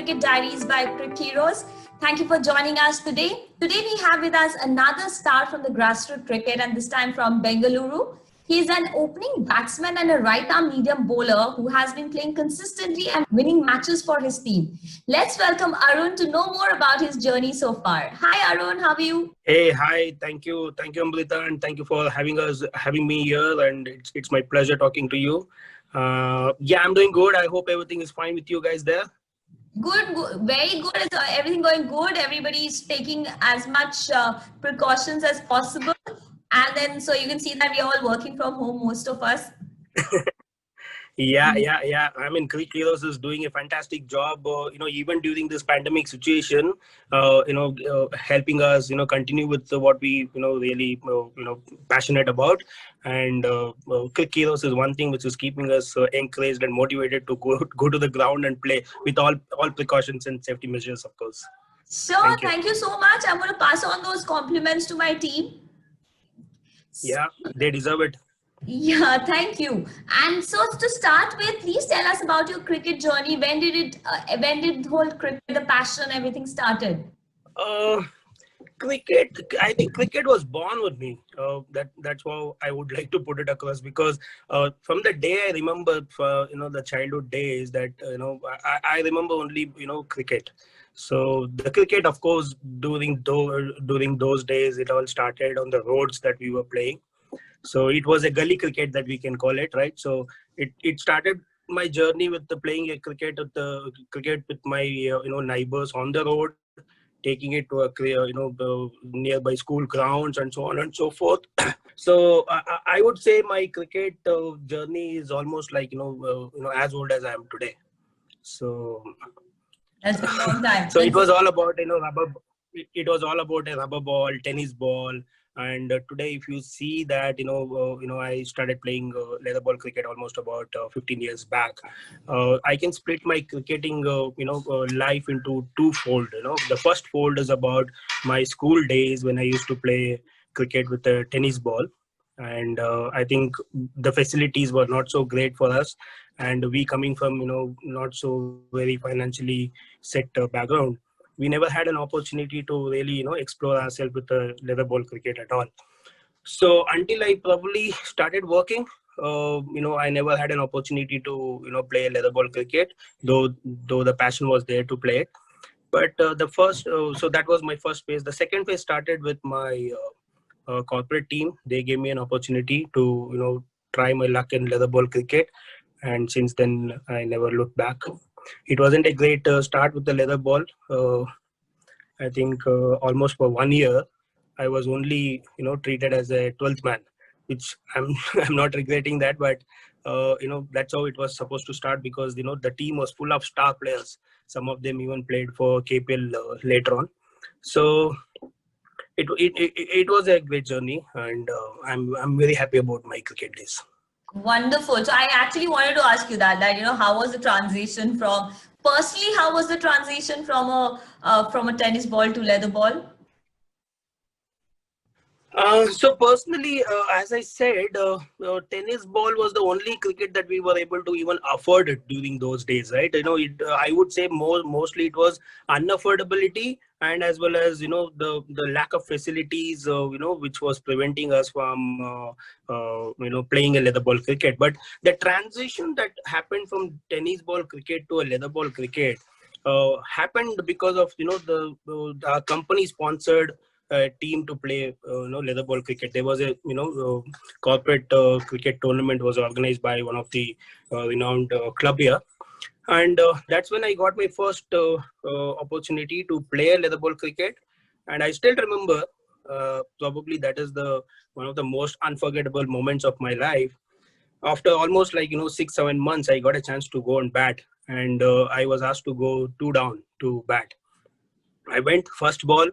Cricket Diaries by CricHeroes. Thank you for joining us today. Today we have with us another star from the Grassroots cricket, and this time from Bengaluru. He is an opening batsman and a right-arm medium bowler who has been playing consistently and winning matches for his team. Let's welcome Arun to know more about his journey so far. Hi Arun, how are you? Hey, hi. Thank you, Amrita, and thank you for having me here. And it's my pleasure talking to you. Yeah, I'm doing good. I hope everything is fine with you guys there. Good, very good. Is everything going good? Everybody is taking as much precautions as possible, and then so you can see that we're all working from home, most of us. Yeah. I mean, CricHeroes is doing a fantastic job. Even during this pandemic situation, helping us, continue with what we, really, passionate about. And CricHeroes is one thing which is keeping us encouraged and motivated to go to the ground and play with all precautions and safety measures, of course. Sure, thank you so much. I'm going to pass on those compliments to my team. Yeah, they deserve it. Yeah, thank you. And so to start with, please tell us about your cricket journey. When did the whole cricket, the passion, everything started? Uh, Cricket, I think cricket was born with me. That's how I would like to put it across, because from the day I remember, the childhood days, that I remember only cricket. So the cricket, of course, during those days, it all started on the roads that we were playing. So it was a gully cricket, that we can call it, right? So it started my journey with the playing a cricket with my neighbors on the road, taking it to the nearby school grounds and so on and so forth. So I would say my cricket journey is almost like as old as I am today. So That's been a long time. so it was all about rubber. It was all about a rubber ball, tennis ball, and today, if you see that I started playing leather ball cricket almost about 15 years back. I can split my cricketing life into twofold. The first fold is about my school days when I used to play cricket with a tennis ball, and I think the facilities were not so great for us, and we coming from not so very financially set background, we never had an opportunity to really explore ourselves with the leather ball cricket at all. So until I probably started working, I never had an opportunity to play leather ball cricket, though the passion was there to play it. But so that was my first phase. The second phase started with my corporate team. They gave me an opportunity to try my luck in leather ball cricket, and since then I never looked back. It wasn't a great start with the leather ball. I think almost for 1 year, I was only treated as a 12th man, which I'm I'm not regretting that, but that's how it was supposed to start, because the team was full of star players. Some of them even played for KPL later on. So it was a great journey, and I'm very happy about my cricket days. Wonderful. So I actually wanted to ask you that how was the transition from personally, how was the transition from a tennis ball to leather ball? So personally, as I said, tennis ball was the only cricket that we were able to even afford it during those days, right? I would say mostly it was unaffordability, and as well as the lack of facilities, which was preventing us from playing a leather ball cricket. But the transition that happened from tennis ball cricket to a leather ball cricket happened because of the company sponsored team to play leather ball cricket. There was a corporate cricket tournament was organized by one of the renowned club here, and that's when I got my first opportunity to play leather ball cricket. And I still remember, probably that is the one of the most unforgettable moments of my life. After almost 6-7 months, I got a chance to go and bat, and I was asked to go two down to bat. I went first ball.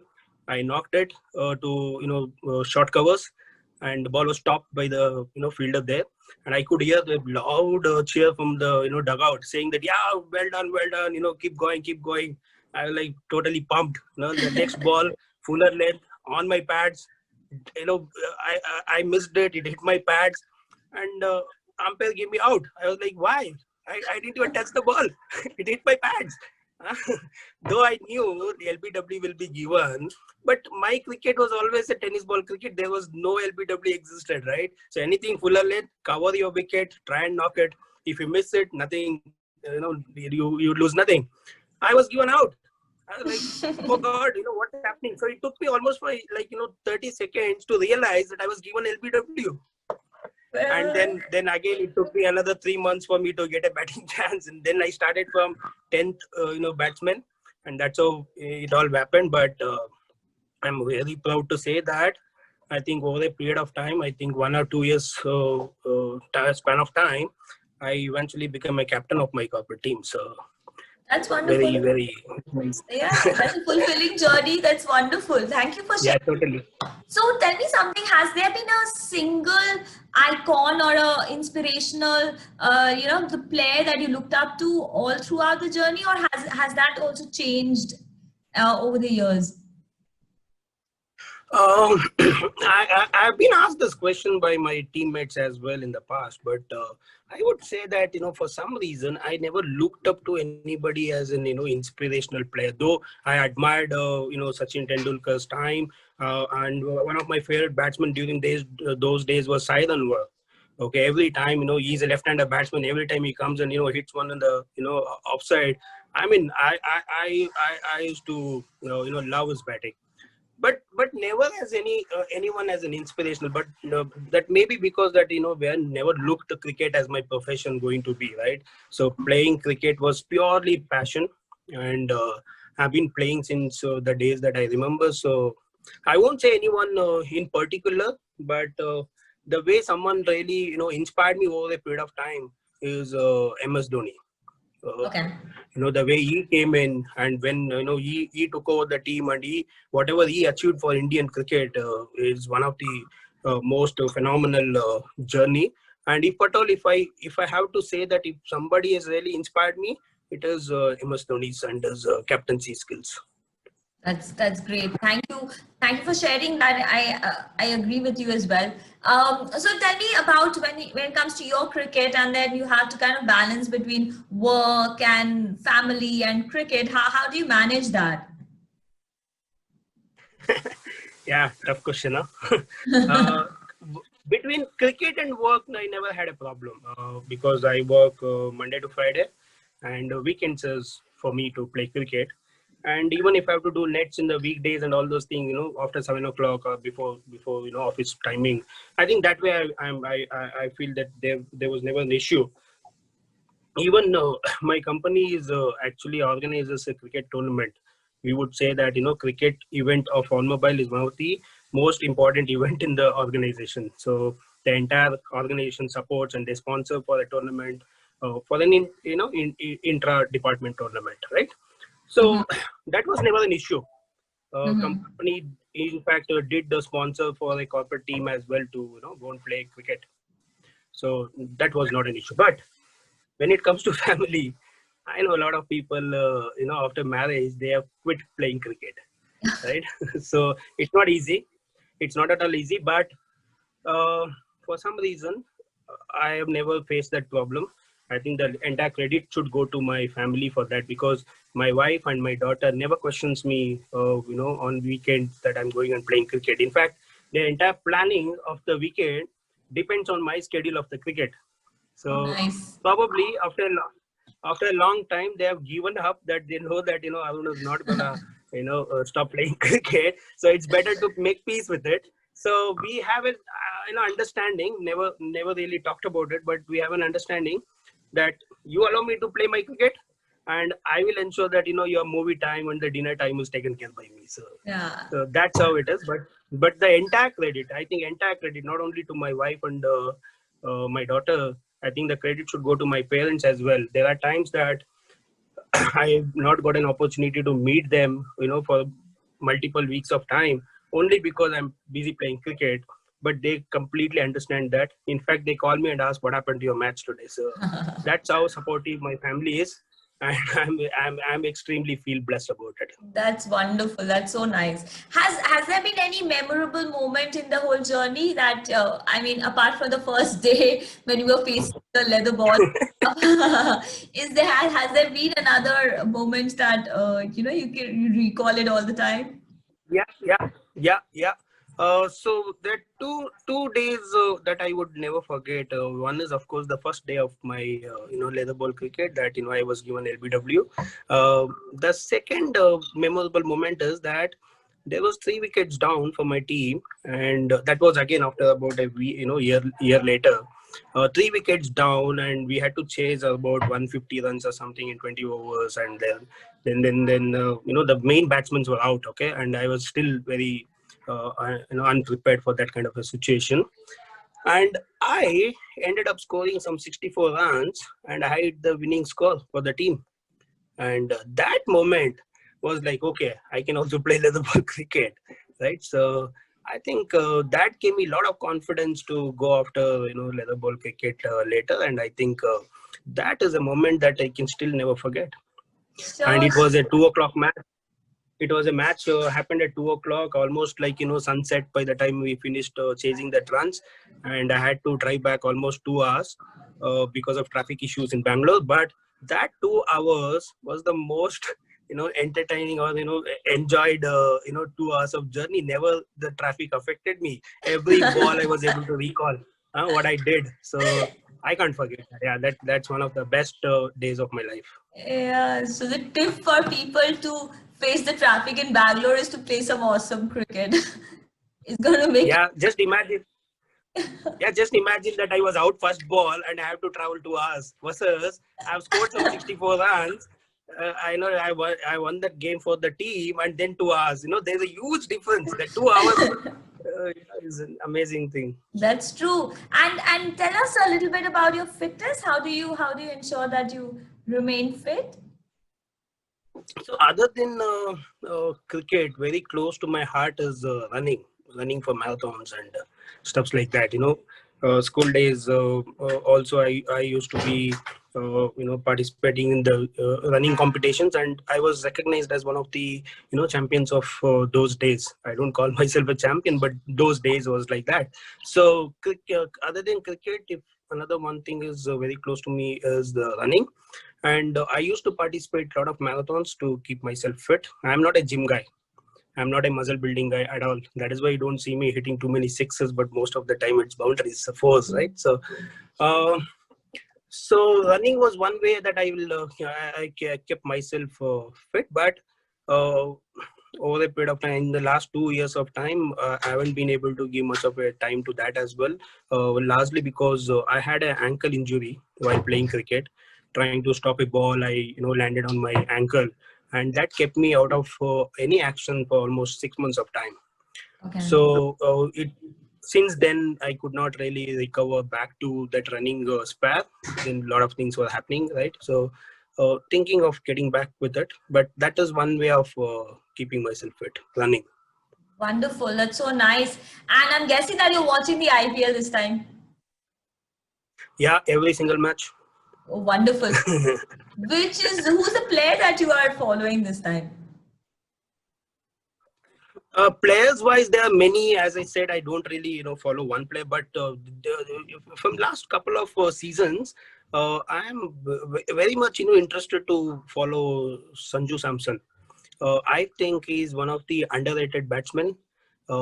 I knocked it to short covers, and the ball was stopped by the fielder there, and I could hear the loud cheer from the dugout saying that, yeah, well done, keep going, keep going. I was like totally pumped. The next ball, fuller length on my pads. I missed it. It hit my pads, and umpire gave me out. I was like, why? I didn't even touch the ball. It hit my pads. Though I knew the LBW will be given, but my cricket was always a tennis ball cricket. There was no LBW existed, right? So anything fuller length, cover your wicket, try and knock it. If you miss it, nothing. You lose nothing. I was given out. I was like, oh God, what's happening? So it took me almost 30 seconds to realize that I was given LBW. And then again, it took me another 3 months for me to get a batting chance. And then I started from 10th, batsman. And that's how it all happened. But I'm very proud to say that I think over a period of time, I think 1 or 2 years span of time, I eventually became a captain of my corporate team. So that's wonderful. very, very nice. Yeah, that's a fulfilling journey. That's wonderful. Thank you for sharing. Yeah, totally. So tell me something, has there been a single icon or a inspirational, the player that you looked up to all throughout the journey, or has that also changed over the years? I've been asked this question by my teammates as well in the past, but I would say that, for some reason, I never looked up to anybody as an, inspirational player, though I admired, Sachin Tendulkar's time. And one of my favorite batsmen during those days was Sairun. Okay, every time, he's a left-hander batsman. Every time he comes and, hits one in the, offside. I mean, I used to, love his batting. But never as anyone as an inspirational. But that may be because that we have never looked at cricket as my profession going to be, right. So playing cricket was purely passion, and I've been playing since the days that I remember. So I won't say anyone in particular, but the way someone really inspired me over a period of time is MS Dhoni. Okay. The way he came in, and when he took over the team, and whatever he achieved for Indian cricket is one of the most phenomenal journey. And if at all, if I have to say that if somebody has really inspired me, it is MS Dhoni's and his captaincy skills. That's great. Thank you for sharing that. I agree with you as well. So tell me about when it comes to your cricket, and then you have to kind of balance between work and family and cricket. How do you manage that? Yeah, tough question, between cricket and work, I never had a problem because I work Monday to Friday, and weekends is for me to play cricket. And even if I have to do nets in the weekdays and all those things, after 7 o'clock or before office timing, I think that way I feel that there was never an issue. Even my company is actually organizes a cricket tournament. We would say that cricket event of Automobile is one of the most important event in the organization. So the entire organization supports and they sponsor for the tournament for an intra department tournament, right? So that was never an issue. Company, in fact, did the sponsor for a corporate team as well to go and play cricket. So that was not an issue. But when it comes to family, I know a lot of people, after marriage, they have quit playing cricket, right? So it's not easy. It's not at all easy. But for some reason, I have never faced that problem. I think the entire credit should go to my family for that, because my wife and my daughter never questions me, on weekends that I'm going and playing cricket. In fact, the entire planning of the weekend depends on my schedule of the cricket. So nice. Probably after a long time, they have given up that they know that, Arun is not gonna, stop playing cricket. So it's better to make peace with it. So we have an, understanding, never really talked about it, but we have an understanding that you allow me to play my cricket, and I will ensure that your movie time and the dinner time is taken care by me. So yeah, so that's how it is. But the entire credit, I think, not only to my wife and my daughter. I think the credit should go to my parents as well. There are times that I have not got an opportunity to meet them, for multiple weeks of time, only because I'm busy playing cricket. But they completely understand that. In fact, they call me and ask what happened to your match today. So that's how supportive my family is, and I'm extremely feel blessed about it. That's wonderful. That's so nice. Has there been any memorable moment in the whole journey that apart from the first day when you were facing the leather ball. Has there been another moment that you recall it all the time? Yeah. So there are two days that I would never forget. One is, of course, the first day of my leather ball cricket that I was given LBW. The second memorable moment is that there was 3 wickets down for my team, and that was again after about a year later. 3 wickets down, and we had to chase about 150 runs or something in 20 overs, and then the main batsmen were out. Okay, and I was still very unprepared for that kind of a situation, and I ended up scoring some 64 runs, and I hit the winning score for the team. And that moment was like, okay, I can also play leather ball cricket, right? So I think that gave me a lot of confidence to go after leather ball cricket later, and I think that is a moment that I can still never forget. And So, it was a 2 o'clock match. It was a match happened at 2 o'clock, almost like sunset by the time we finished chasing the runs, and I had to drive back almost 2 hours because of traffic issues in Bangalore. But that 2 hours was the most entertaining or enjoyed 2 hours of journey. Never the traffic affected me. Every ball I was able to recall what I did. So I can't forget that. Yeah, that's one of the best days of my life. yeah, so the tip for people to face the traffic in Bangalore is to play some awesome cricket. It's gonna make Yeah, just imagine. Yeah, just imagine that I was out first ball and I have to travel 2 hours. Versus I've scored some 64 runs. I know I won that game for the team, and then 2 hours. There's a huge difference. That 2 hours is an amazing thing. That's true. And tell us a little bit about your fitness. How do you ensure that you remain fit? So other than cricket, very close to my heart is running for marathons and stuffs like that. School days. Also, I used to be participating in the running competitions, and I was recognized as one of the champions of those days. I don't call myself a champion, but those days was like that. So other than cricket, if another one thing is very close to me is the running. And I used to participate a lot of marathons to keep myself fit. I'm not a gym guy. I'm not a muscle building guy at all. That is why you don't see me hitting too many sixes, but most of the time it's boundaries, fours, right? Uh, so running was one way that I will I kept myself fit. But uh, over a period of time, in the last 2 years of time, I haven't been able to give much of a time to that as well. Largely because I had an ankle injury while playing cricket. Trying to stop a ball, I landed on my ankle, and that kept me out of any action for almost 6 months of time. Okay. So it since then I could not really recover back to that running spare. Then a lot of things were happening, right? So thinking of getting back with it, but that is one way of keeping myself fit, running. Wonderful. That's so nice. And I'm guessing that you're watching the IPL this time. Yeah, every single match. Oh, wonderful. Who's the player that you are following this time? Players wise, there are many. As I said, I don't really follow one player, but from last couple of seasons, I am very much interested to follow Sanju Samson. I think he's one of the underrated batsmen.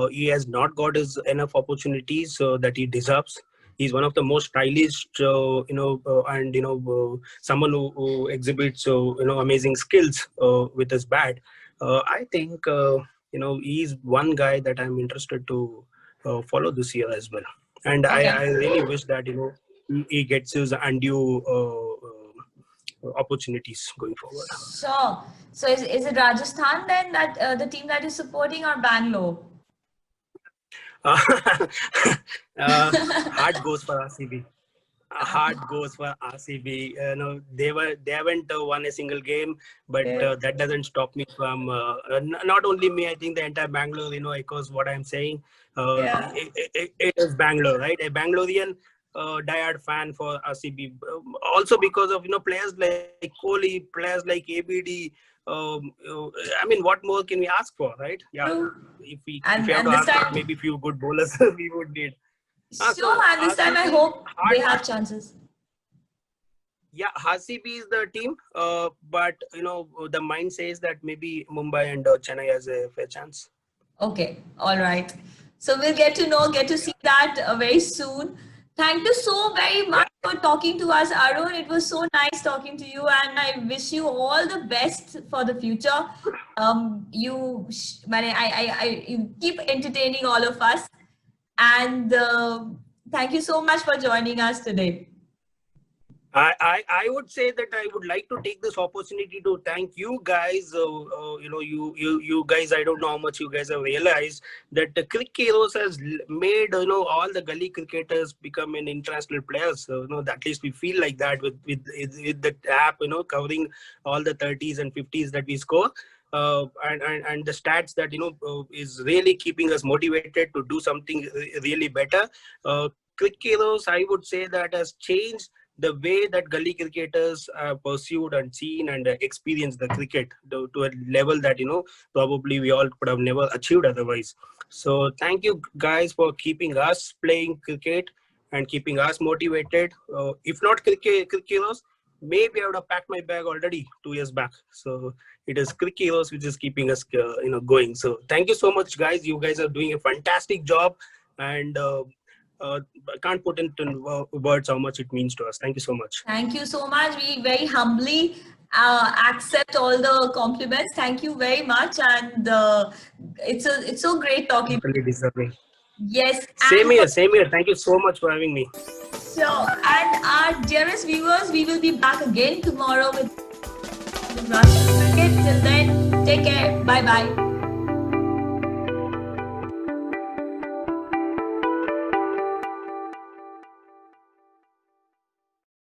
He has not got his enough opportunities that he deserves. He's one of the most stylish, and someone who exhibits amazing skills with his bat. I think he's one guy that I'm interested to follow this year as well. And Okay. I really wish that he gets his undue opportunities going forward. So, so is it Rajasthan then that the team that is supporting, or Bangalore? Uh, Heart goes for RCB. Heart goes for RCB. No, they haven't won a single game, but Yeah. that doesn't stop me from not only me. I think the entire Bangalore, echoes what I'm saying. Yeah. It is Bangalore, right? A Bangalorean diehard fan for RCB. Also because of players like Kohli, players like ABD. I mean, what more can we ask for, right? Yeah. True. If we have And to this ask for time, maybe few good bowlers, we would need. sure, and this time I RCB hope they hard. have chances. Yeah, RCB is the team, but the mind says that maybe Mumbai and Chennai has a fair chance. Okay, all right. So we'll get to see that very soon. Thank you so very Yeah, much for talking to us, Arun. It was so nice talking to you, and I wish you all the best for the future. You keep entertaining all of us, and thank you so much for joining us today. I would say that I would like to take this opportunity to thank you guys. You guys. I don't know how much you guys have realized that the CricHeroes has made all the gully cricketers become an international players. So at least we feel like that with the app. Covering all the 30s and 50s that we score. And the stats that is really keeping us motivated to do something really better. CricHeroes, I would say that has changed the way that gully cricketers pursued and seen and experienced the cricket to a level that probably we all could have never achieved otherwise. So thank you guys for keeping us playing cricket and keeping us motivated. If not cricketers, maybe I would have packed my bag already 2 years back. So it is cricketers which is keeping us going. So thank you so much, guys. You guys are doing a fantastic job, and I can't put into words how much it means to us. Thank you so much. Thank you so much. We very humbly accept all the compliments. Thank you very much, and it's so great talking. Totally deserving. Yes, Same and here, same here. Thank you so much for having me. and our dearest viewers, we will be back again tomorrow with the Grassroots Cricket. Till then, take care. Bye bye.